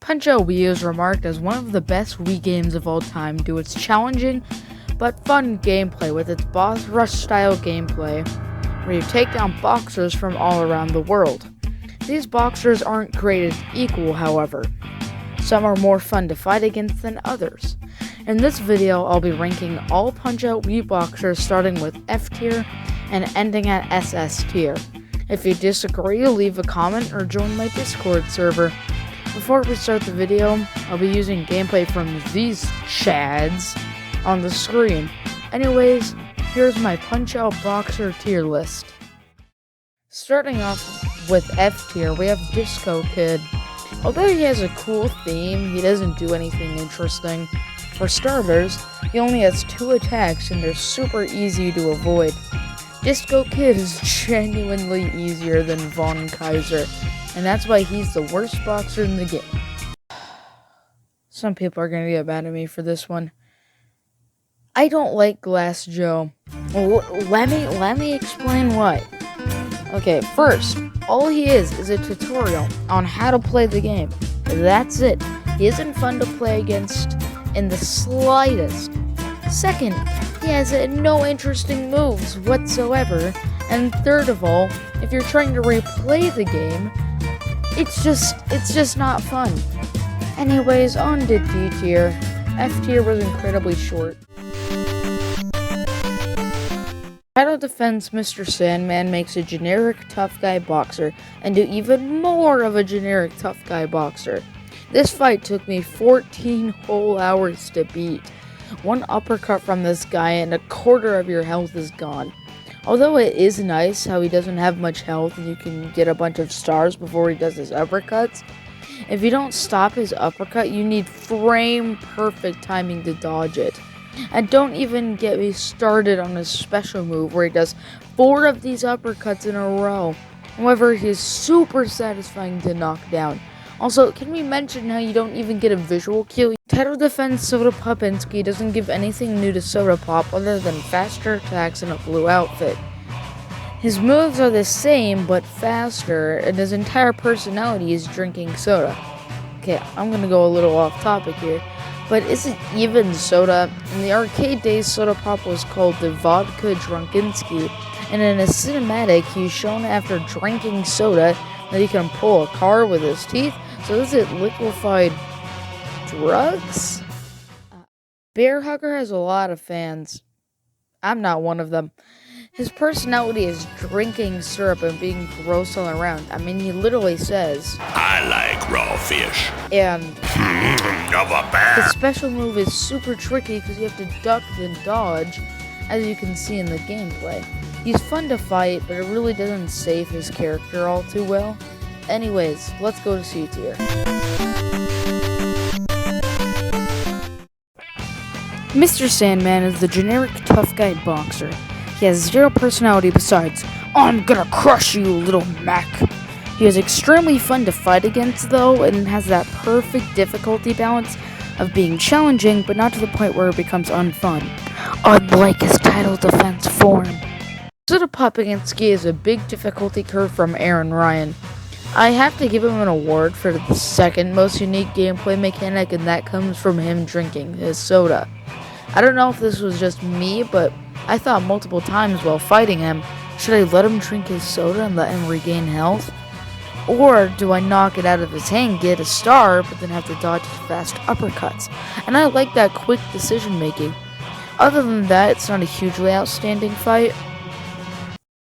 Punch-Out Wii is remarked as one of the best Wii games of all time due to its challenging but fun gameplay with its boss rush style gameplay, where you take down boxers from all around the world. These boxers aren't created equal, however. Some are more fun to fight against than others. In this video, I'll be ranking all Punch-Out Wii boxers starting with F tier and ending at SS tier. If you disagree, leave a comment or join my Discord server. Before we start the video, I'll be using gameplay from these chads on the screen. Anyways, here's my Punch-Out boxer tier list. Starting off with F tier, we have Disco Kid. Although he has a cool theme, he doesn't do anything interesting. For starters, he only has 2 attacks and they're super easy to avoid. Disco Kid is genuinely easier than Von Kaiser, and that's why he's the worst boxer in the game. Some people are gonna get mad at me for this one. I don't like Glass Joe. Let me explain why. Okay, first, all he is a tutorial on how to play the game. That's it. He isn't fun to play against in the slightest. Second, he has no interesting moves whatsoever. And third of all, if you're trying to replay the game, it's just not fun. Anyways, on to D tier. F tier was incredibly short. Title Defense Mr. Sandman makes a generic tough guy boxer into even more of a generic tough guy boxer. This fight took me 14 whole hours to beat. One uppercut from this guy and a quarter of your health is gone. Although it is nice how he doesn't have much health and you can get a bunch of stars before he does his uppercuts, if you don't stop his uppercut, you need frame perfect timing to dodge it. And don't even get me started on his special move where he does 4 of these uppercuts in a row. However, he is super satisfying to knock down. Also, can we mention how you don't even get a visual cue? Title Defense Soda Popinski doesn't give anything new to Soda Pop other than faster attacks and a blue outfit. His moves are the same but faster, and his entire personality is drinking soda. Okay, I'm gonna go a little off topic here, but isn't even soda? In the arcade days, Soda Pop was called the Vodka Drunkinski, and in a cinematic, he's shown after drinking soda that he can pull a car with his teeth. So is it liquefied drugs? Bear Hugger has a lot of fans. I'm not one of them. His personality is drinking syrup and being gross all around. I mean, he literally says, I like raw fish. And Of a bear. his special move is super tricky because you have to duck and dodge, as you can see in the gameplay. He's fun to fight, but it really doesn't save his character all too well. Anyways, let's go to C tier. Mr. Sandman is the generic tough guy boxer. He has 0 personality besides, I'm gonna crush you, little Mac. He is extremely fun to fight against though, and has that perfect difficulty balance of being challenging, but not to the point where it becomes unfun, unlike his title defense form. Soda Popinski is a big difficulty curve from Aaron Ryan. I have to give him an award for the second most unique gameplay mechanic, and that comes from him drinking his soda. I don't know if this was just me, but I thought multiple times while fighting him, should I let him drink his soda and let him regain health? Or do I knock it out of his hand, get a star, but then have to dodge his fast uppercuts? And I like that quick decision making. Other than that, it's not a hugely outstanding fight.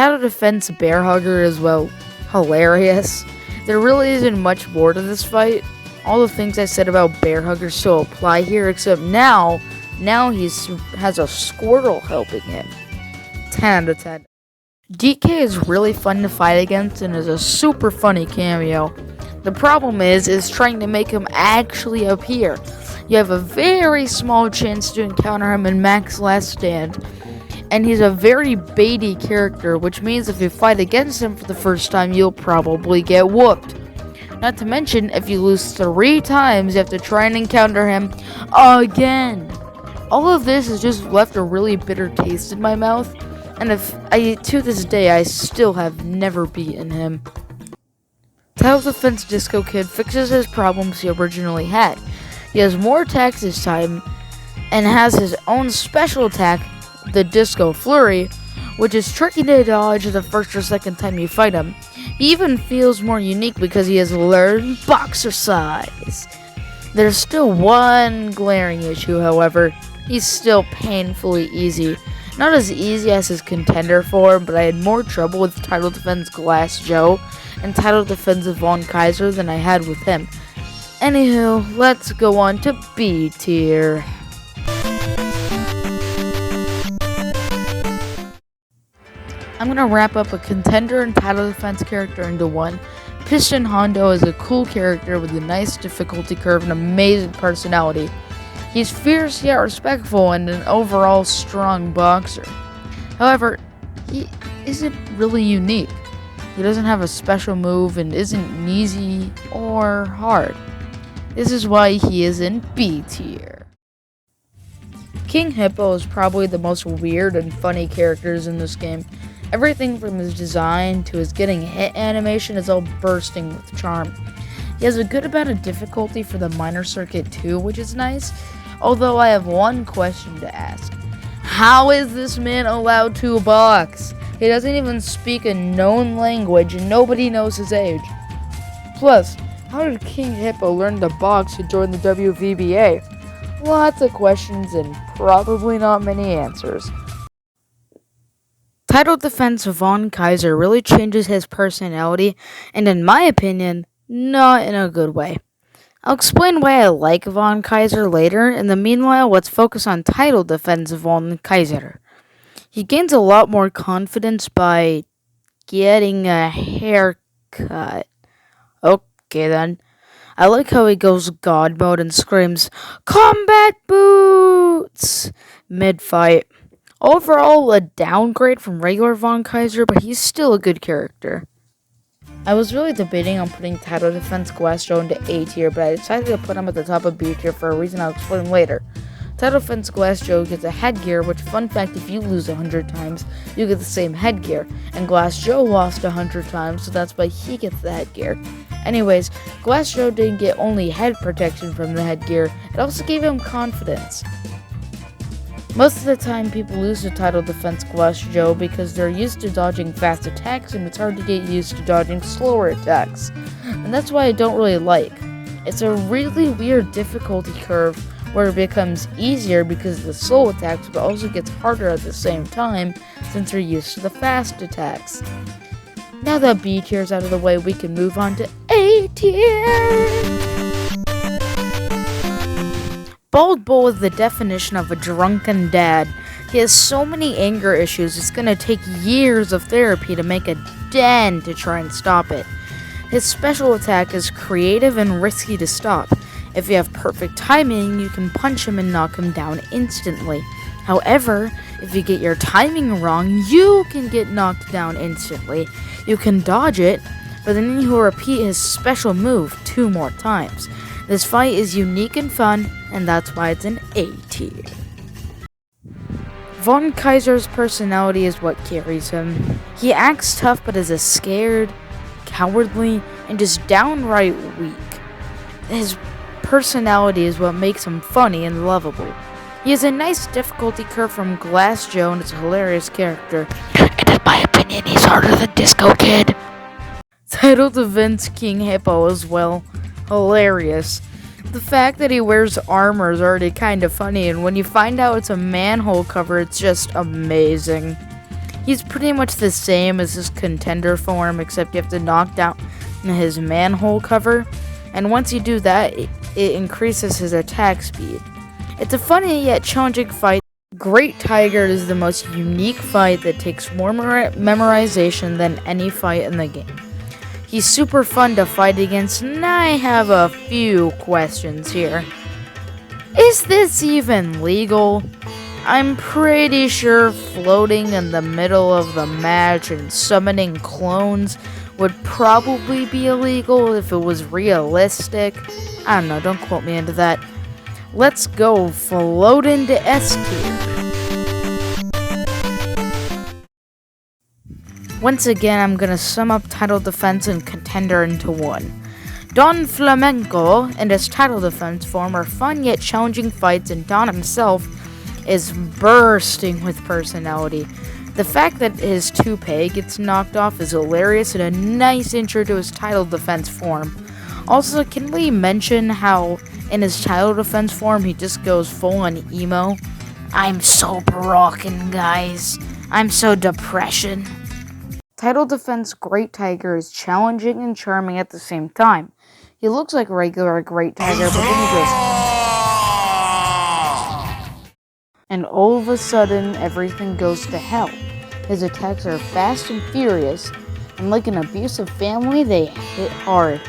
Title Defense Bear Hugger is, well, hilarious. There really isn't much more to this fight. All the things I said about Bear Hugger still apply here, except now he has a Squirtle helping him. 10 out of 10. DK is really fun to fight against and is a super funny cameo. The problem is trying to make him actually appear. You have a very small chance to encounter him in Mac's Last Stand, and he's a very baity character, which means if you fight against him for the first time, you'll probably get whooped. Not to mention, if you lose 3 times, you have to try and encounter him again. All of this has just left a really bitter taste in my mouth, and to this day, I still have never beaten him. Title Defense Disco Kid fixes his problems he originally had. He has more attacks this time and has his own special attack, the Disco Flurry, which is tricky to dodge the first or second time you fight him. He even feels more unique because he has learned boxer size. There's still one glaring issue, however. He's still painfully easy. Not as easy as his contender form, but I had more trouble with Title Defense Glass Joe and Title Defense Von Kaiser than I had with him. Anywho, let's go on to B tier. I'm gonna wrap up a contender and Title Defense character into one. Piston Hondo is a cool character with a nice difficulty curve and amazing personality. He's fierce yet respectful and an overall strong boxer. However, he isn't really unique. He doesn't have a special move and isn't easy or hard. This is why he is in B tier. King Hippo is probably the most weird and funny characters in this game. Everything from his design to his getting hit animation is all bursting with charm. He has a good amount of difficulty for the minor circuit too, which is nice. Although I have one question to ask. How is this man allowed to box? He doesn't even speak a known language and nobody knows his age. Plus, how did King Hippo learn to box to join the WVBA? Lots of questions and probably not many answers. Title Defense Von Kaiser really changes his personality, and in my opinion, not in a good way. I'll explain why I like Von Kaiser later. In the meanwhile, let's focus on Title Defense Von Kaiser. He gains a lot more confidence by getting a haircut. Okay then. I like how he goes God mode and screams, "Combat Boots!" mid-fight. Overall, a downgrade from regular Von Kaiser, but he's still a good character. I was really debating on putting Title Defense Glass Joe into A tier, but I decided to put him at the top of B tier for a reason I'll explain later. Title Defense Glass Joe gets a headgear, which, fun fact, if you lose 100 times, you get the same headgear. And Glass Joe lost 100 times, so that's why he gets the headgear. Anyways, Glass Joe didn't get only head protection from the headgear, it also gave him confidence. Most of the time, people lose to Title Defense Glass Joe because they're used to dodging fast attacks and it's hard to get used to dodging slower attacks. And that's why I don't really like. It's a really weird difficulty curve where it becomes easier because of the slow attacks, but also gets harder at the same time since you're used to the fast attacks. Now that B tier is out of the way, we can move on to A tier. Bald Bull is the definition of a drunken dad. He has so many anger issues, it's gonna take years of therapy to make a dent to try and stop it. His special attack is creative and risky to stop. If you have perfect timing, you can punch him and knock him down instantly. However, if you get your timing wrong, you can get knocked down instantly. You can dodge it, but then you will repeat his special move 2 more times. This fight is unique and fun, and that's why it's an A tier. Von Kaiser's personality is what carries him. He acts tough but is a scared, cowardly, and just downright weak. His personality is what makes him funny and lovable. He has a nice difficulty curve from Glass Joe and is a hilarious character. And in my opinion, he's harder than Disco Kid. Title Defense King Hippo as well. Hilarious. The fact that he wears armor is already kind of funny, and when you find out it's a manhole cover, it's just amazing. He's pretty much the same as his contender form, except you have to knock down his manhole cover, and once you do that, it increases his attack speed. It's a funny yet challenging fight. Great Tiger is the most unique fight that takes more memorization than any fight in the game. He's super fun to fight against, and I have a few questions here. Is this even legal? I'm pretty sure floating in the middle of the match and summoning clones would probably be illegal if it was realistic. I don't know, don't quote me into that. Let's go float into S tier. Once again, I'm gonna sum up title defense and contender into one. Don Flamenco and his title defense form are fun yet challenging fights, and Don himself is bursting with personality. The fact that his toupee gets knocked off is hilarious and a nice intro to his title defense form. Also, can we mention how in his title defense form he just goes full on emo? I'm so broken, guys. I'm so depression. Title defense Great Tiger is challenging and charming at the same time. He looks like a regular Great Tiger, but then he goes, and all of a sudden, everything goes to hell. His attacks are fast and furious, and like an abusive family, they hit hard.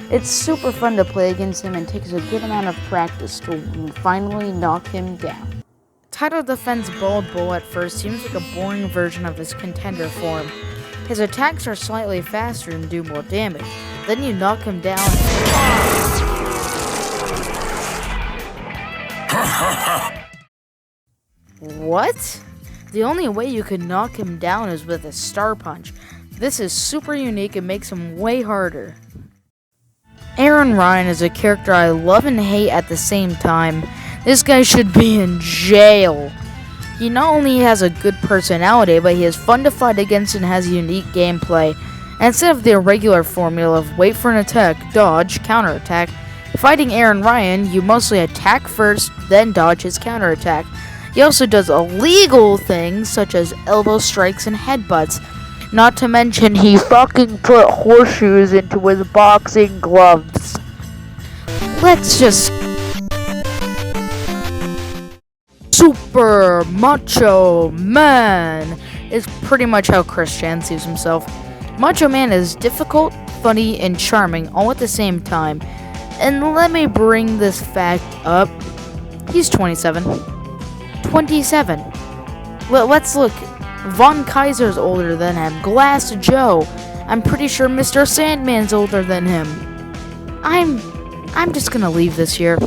It's super fun to play against him and takes a good amount of practice to finally knock him down. Title defense Bald Bull at first seems like a boring version of his contender form. His attacks are slightly faster and do more damage. Then you knock him down. What? The only way you could knock him down is with a Star Punch. This is super unique and makes him way harder. Aaron Ryan is a character I love and hate at the same time. This guy should be in jail. He not only has a good personality, but he is fun to fight against and has unique gameplay. And instead of the regular formula of wait for an attack, dodge, counterattack, fighting Aaron Ryan, you mostly attack first, then dodge his counterattack. He also does illegal things such as elbow strikes and headbutts. Not to mention he fucking put horseshoes into his boxing gloves. Let's just... Super Macho Man is pretty much how Christian sees himself. Macho Man is difficult, funny, and charming all at the same time. And let me bring this fact up. He's 27. 27. Let's look. Von Kaiser's older than him. Glass Joe. I'm pretty sure Mr. Sandman's older than him. I'm just gonna leave this here.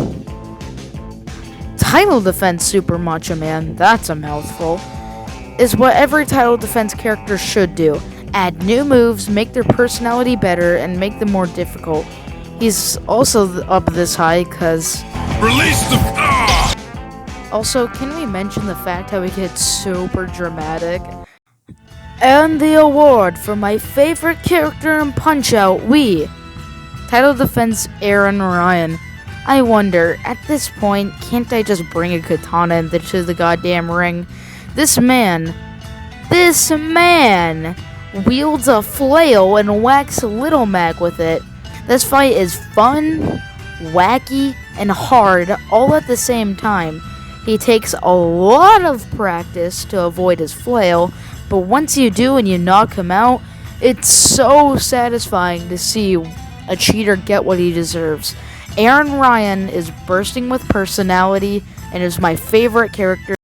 Title defense Super Macho Man, that's a mouthful, is what every title defense character should do. Add new moves, make their personality better, and make them more difficult. He's also up this high because... Release the... Also, can we mention the fact how he gets super dramatic? And the award for my favorite character in Punch-Out! Title defense Aaron Ryan. I wonder, at this point, can't I just bring a katana into the goddamn ring? This man wields a flail and whacks Little Mac with it. This fight is fun, wacky, and hard all at the same time. He takes a lot of practice to avoid his flail, but once you do and you knock him out, it's so satisfying to see a cheater get what he deserves. Aaron Ryan is bursting with personality and is my favorite character.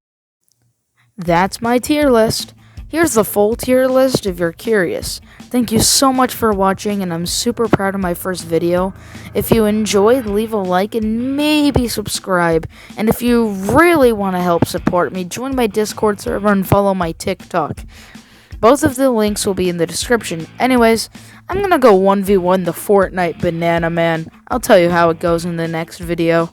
That's my tier list. Here's the full tier list if you're curious. Thank you so much for watching, and I'm super proud of my first video. If you enjoyed, leave a like and maybe subscribe. And if you really want to help support me, join my Discord server and follow my TikTok. Both of the links will be in the description. Anyways, I'm gonna go 1v1 the Fortnite Banana Man. I'll tell you how it goes in the next video.